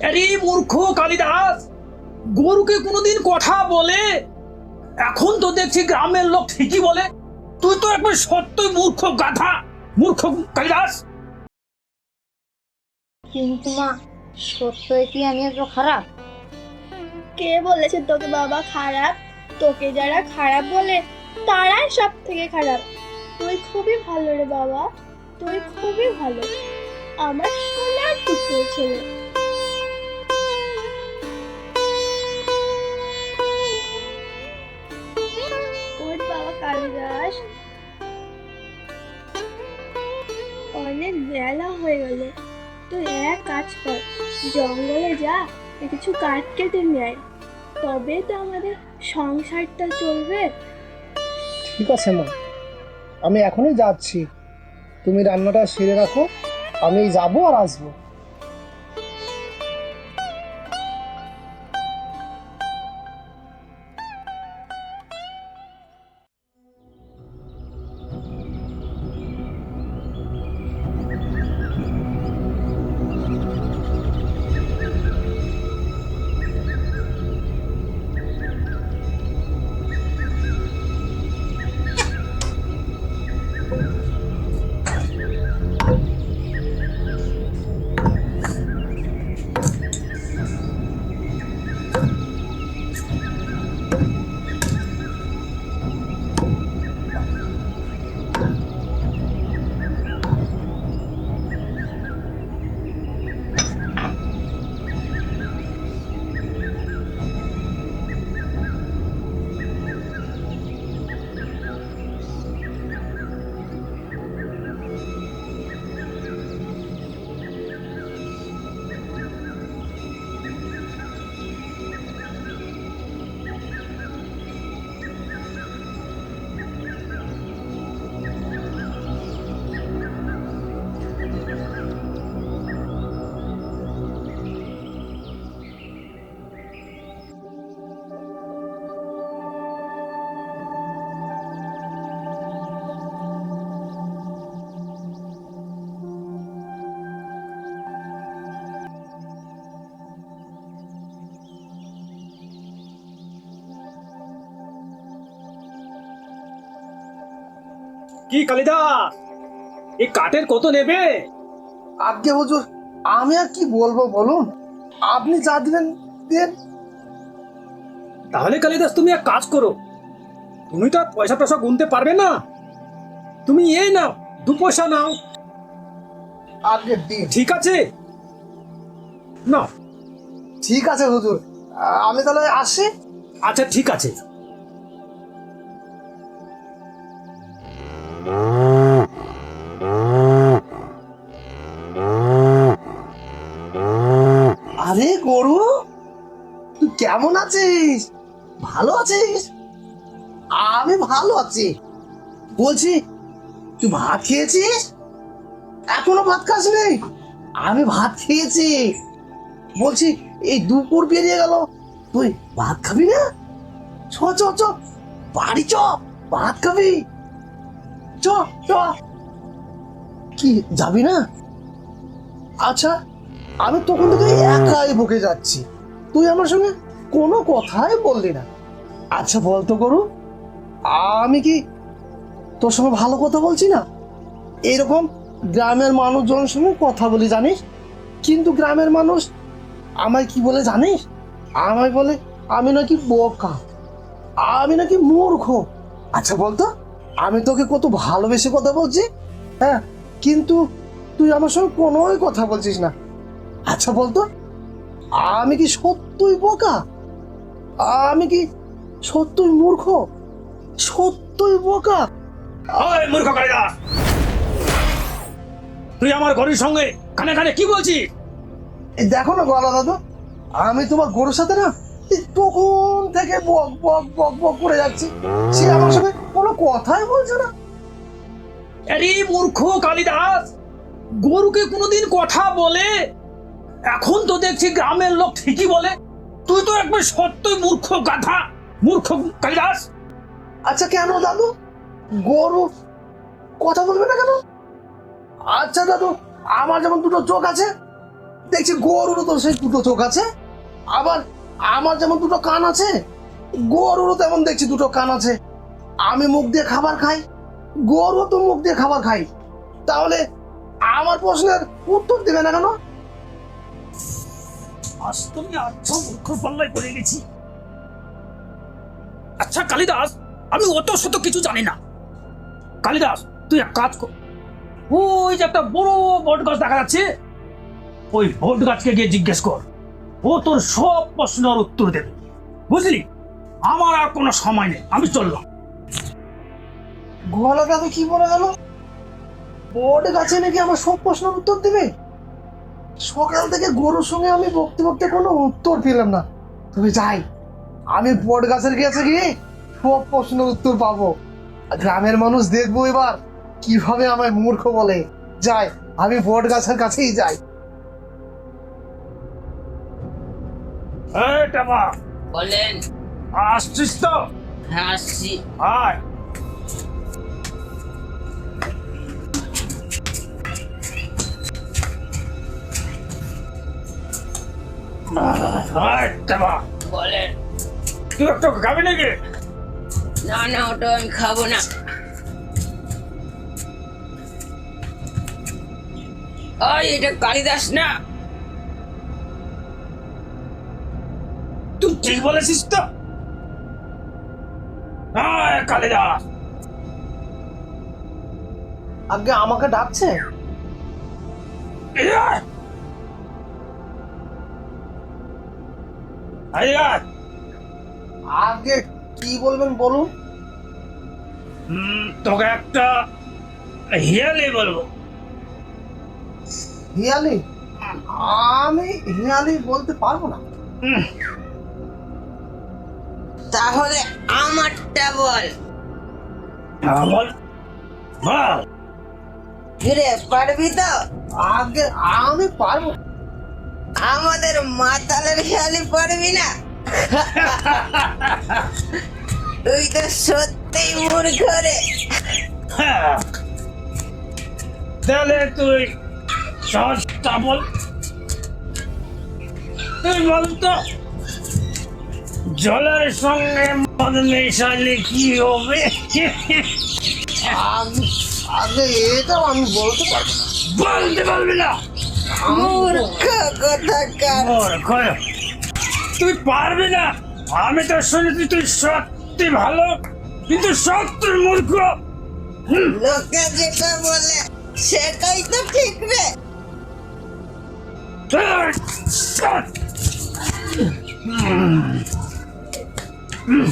আরে মূর্খ কালিদাস, গরুকে কোনোদিন কথা বলে? এখন তো দেখছি গ্রামের লোক ঠিকই বলে। তুই তো একবার সত্যই মূর্খ গাধা, মূর্খ কালিদাস। কিন্তু মা, সত্যই কি আমি এত খারাপ? কে বলেছে তোকে বাবা খারাপ? তোকে যারা খারাপ বলে তারাই সব থেকে খারাপ। তুই খুবই ভালো রে বাবা, তুই খুবই ভালো, আমার সোনার টুকরো ছেলে। ওর বাবা কালিদাস, অনেক বেলা হয়ে গেল। তুই এক কাজ কর, জঙ্গলে যা, কিছু কাঠ কেটে নিয়ে আয়, তবে তো আমাদের সংসারটা চলবে। ঠিক আছে মা, আমি এখনই যাচ্ছি। তুমি রান্নাটা সেরে রাখো, আমি যাবো আর আসবো। কি কালিদাস, এই কাঠের কত নেবে? আজ্ঞে হুজুর, আমি আর কি বলবো বলুন, আপনি যা দিবেন দেন। তাহলে কালিদাস তুমি এক কাজ করো, তুমি তো আর পয়সা টয়সা গুনতে পারবে না, তুমি এই নাও, 2 পয়সা নাও। আজ্ঞে দিন। ঠিক আছে না? ঠিক আছে হুজুর, আমি তাহলে আসি। আচ্ছা ঠিক আছে। আরে গরু, তুই কেমন আছিস? ভালো আছিস? আমি ভালো আছি। বলছি, তুই ভাত খেয়েছিস? এখনো ভাত খাসনি? আমি ভাত খেয়েছি। বলছি, এই দুপুর পেরিয়ে গেল, তুই ভাত খাবি না? চ চ চ, বাড়ি চ, ভাত খাবি। চ চ। কি যাবি না? আচ্ছা, আমি তখন থেকে একাই বকে যাচ্ছি, তুই আমার সঙ্গে কোনো কথাই বললি না। আচ্ছা বলতো গরু, আমি কি তোর সঙ্গে ভালো কথা বলছি না? এরকম গ্রামের মানুষজনের সঙ্গে কথা বলি জানিস, কিন্তু গ্রামের মানুষ আমায় কি বলে জানিস? আমায় বলে আমি নাকি বোকা, আমি নাকি মূর্খ। আচ্ছা বলতো, আমি তোকে কত ভালোবেসে কথা বলছি, হ্যাঁ, কিন্তু তুই আমার সঙ্গে কোনোই কথা বলছিস না। আচ্ছা বলতো, আমি কি সত্যই বোকা? আমি কি সত্যই মূর্খ? সত্যই বোকা? ওই মূর্খ কালিদাস, তুই আমার ঘরের সঙ্গে কানে কানে কি বলছিস? এই দেখো না গলা দাদু, আমি তোমার গরুর সাথে না এই তখন থেকে বক বক বক বক করে যাচ্ছি, সে আমার সঙ্গে কোনো কথাই বলছে না। আরে মূর্খ কালিদাস, গরুকে কোনোদিন কথা বলে? এখন তো দেখছি গ্রামের লোক ঠিকই বলে। তুই তো একবার সত্যই মূর্খ গাধা, মূর্খ কালিদাস। আচ্ছা কেন দাদু, গরু কথা বলবে না কেন? আচ্ছা দাদু, আমার যেমন দুটো চোখ আছে, দেখছি গরুরও তো সেই দুটো চোখ আছে, আবার আমার যেমন দুটো কান আছে গরুরও তেমন দেখছি দুটো কান আছে। আমি মুখ দিয়ে খাবার খাই, গরু তো মুখ দিয়ে খাবার খাই, তাহলে আমার প্রশ্নের উত্তর দেবে না কেন? আজ তুমি আচ্ছা মূর্খ পাল্লায় পড়ে গেছি। আচ্ছা কালিদাস, আমি অত শত কিছু জানি না। কালিদাস, তুই এক কাজ কর, ওই যে একটা বড় বট গাছ দেখা যাচ্ছে, ওই বট গাছকে গিয়ে জিজ্ঞেস কর, ও তোর সব প্রশ্নের উত্তর দেবে, বুঝলি? আমার আর কোনো সময় নেই, আমি চললাম। গলাটা তো কি বলে গেল, বট গাছে নাকি আমার সব প্রশ্নের উত্তর দিবে? সকাল থেকে গরুর সঙ্গে আমি বকতে বকতে কোনো উত্তর পেলাম না। তবে যাই, আমি বট গাছের কাছে গিয়ে সব প্রশ্নের উত্তর পাবো। আর গ্রামের মানুষ দেখবো এবার কিভাবে আমায় মূর্খ বলে। যাই, আমি বট গাছের কাছেই যাই। এই টাপা, বলেন। আসছিস তো? হ্যাঁ আসছি। আয়। আয় টাপা, বলেন। তুই একটু খাবি নাকি? না না, ওটা আমি খাবো না। ওই এটা কালিদাস না? তুই ঠিক বলেছিস তো? আয় কালিদাস। আগে আমাকে ডাকছে? এই আয়। এই আয়। আগে কি বলবেন বলুন। তোকে একটা হিয়ালি বলবো। হিয়ালি? আমি হিয়ালি বলতে পারবো না। হুম, তাহলে আমারটা বল। বল বল। ফিরে পারবি তো? আগে আমি পারবো। আমাদের মাতালের খেয়ালি পারবি না? তুই তো সত্যিই মূর্খ রে। হ্যাঁ, তাহলে তুই সহজটা বল। তুই বলতো, জলের সঙ্গে মদ মেশালে কি হবে? আগে এটাও আমি বলতে পারবো না। বলতে পারবি না? মূর্খ কোথাকার। মূর্খ। তুই পারবি না? আমি তো শুনেছি তুই সত্যি ভালো, কিন্তু সত্যি মূর্খ। লোকে যেটা বলে সেটাই তো ঠিক রে। হুম।